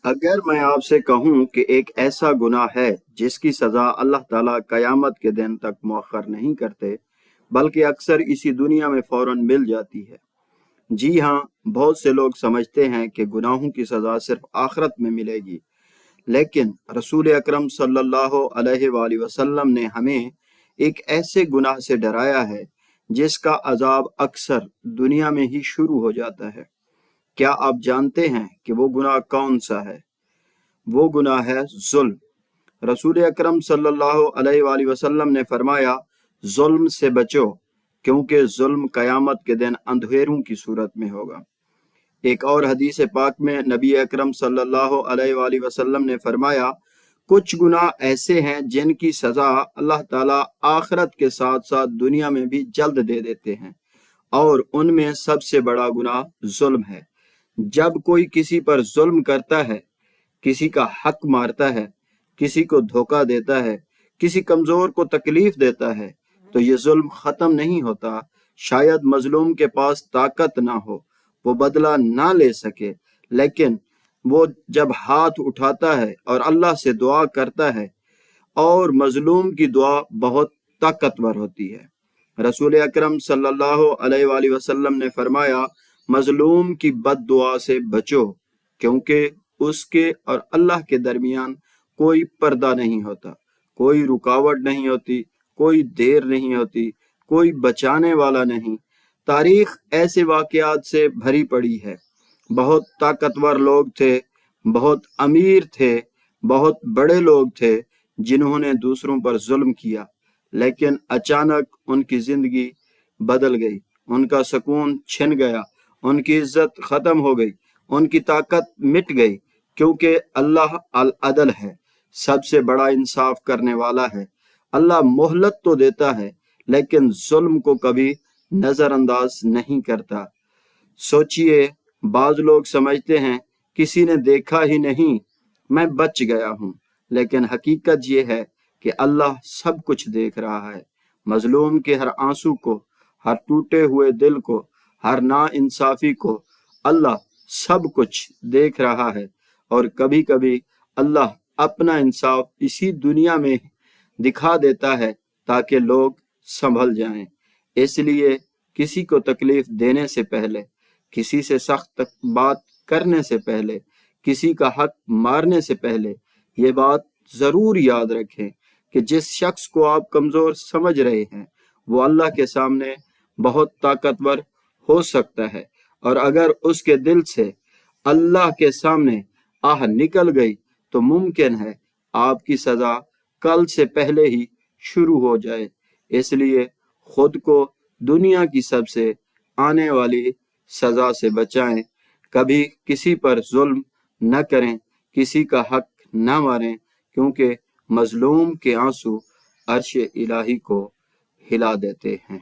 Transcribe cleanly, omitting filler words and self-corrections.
اگر میں آپ سے کہوں کہ ایک ایسا گناہ ہے جس کی سزا اللہ تعالیٰ قیامت کے دن تک مؤخر نہیں کرتے بلکہ اکثر اسی دنیا میں فوراً مل جاتی ہے۔ جی ہاں، بہت سے لوگ سمجھتے ہیں کہ گناہوں کی سزا صرف آخرت میں ملے گی، لیکن رسول اکرم صلی اللہ علیہ وآلہ وسلم نے ہمیں ایک ایسے گناہ سے ڈرایا ہے جس کا عذاب اکثر دنیا میں ہی شروع ہو جاتا ہے۔ کیا آپ جانتے ہیں کہ وہ گناہ کون سا ہے؟ وہ گناہ ہے ظلم۔ رسول اکرم صلی اللہ علیہ وآلہ وسلم نے فرمایا، ظلم سے بچو کیونکہ ظلم قیامت کے دن اندھیروں کی صورت میں ہوگا۔ ایک اور حدیث پاک میں نبی اکرم صلی اللہ علیہ وآلہ وسلم نے فرمایا، کچھ گناہ ایسے ہیں جن کی سزا اللہ تعالیٰ آخرت کے ساتھ ساتھ دنیا میں بھی جلد دے دیتے ہیں، اور ان میں سب سے بڑا گناہ ظلم ہے۔ جب کوئی کسی پر ظلم کرتا ہے، کسی کا حق مارتا ہے، کسی کو دھوکہ دیتا ہے، کسی کمزور کو تکلیف دیتا ہے، تو یہ ظلم ختم نہیں ہوتا۔ شاید مظلوم کے پاس طاقت نہ ہو، وہ بدلہ نہ لے سکے، لیکن وہ جب ہاتھ اٹھاتا ہے اور اللہ سے دعا کرتا ہے، اور مظلوم کی دعا بہت طاقتور ہوتی ہے۔ رسول اکرم صلی اللہ علیہ وآلہ وسلم نے فرمایا، مظلوم کی بد دعا سے بچو کیونکہ اس کے اور اللہ کے درمیان کوئی پردہ نہیں ہوتا، کوئی رکاوٹ نہیں ہوتی، کوئی دیر نہیں ہوتی، کوئی بچانے والا نہیں۔ تاریخ ایسے واقعات سے بھری پڑی ہے۔ بہت طاقتور لوگ تھے، بہت امیر تھے، بہت بڑے لوگ تھے جنہوں نے دوسروں پر ظلم کیا، لیکن اچانک ان کی زندگی بدل گئی، ان کا سکون چھن گیا، ان کی عزت ختم ہو گئی، ان کی طاقت مٹ گئی، کیونکہ اللہ العدل ہے، سب سے بڑا انصاف کرنے والا ہے۔ اللہ مہلت تو دیتا ہے لیکن ظلم کو کبھی نظر انداز نہیں کرتا۔ سوچئے، بعض لوگ سمجھتے ہیں کسی نے دیکھا ہی نہیں، میں بچ گیا ہوں، لیکن حقیقت یہ ہے کہ اللہ سب کچھ دیکھ رہا ہے۔ مظلوم کے ہر آنسو کو، ہر ٹوٹے ہوئے دل کو، ہر نا انصافی کو اللہ سب کچھ دیکھ رہا ہے، اور کبھی کبھی اللہ اپنا انصاف اسی دنیا میں دکھا دیتا ہے تاکہ لوگ سنبھل جائیں۔ اس لیے کسی کو تکلیف دینے سے پہلے، کسی سے سخت بات کرنے سے پہلے، کسی کا حق مارنے سے پہلے یہ بات ضرور یاد رکھیں کہ جس شخص کو آپ کمزور سمجھ رہے ہیں وہ اللہ کے سامنے بہت طاقتور ہو سکتا ہے، اور اگر اس کے دل سے اللہ کے سامنے آہ نکل گئی تو ممکن ہے آپ کی سزا کل سے پہلے ہی شروع ہو جائے۔ اس لیے خود کو دنیا کی سب سے آنے والی سزا سے بچائیں، کبھی کسی پر ظلم نہ کریں، کسی کا حق نہ ماریں، کیونکہ مظلوم کے آنسو عرش الہی کو ہلا دیتے ہیں۔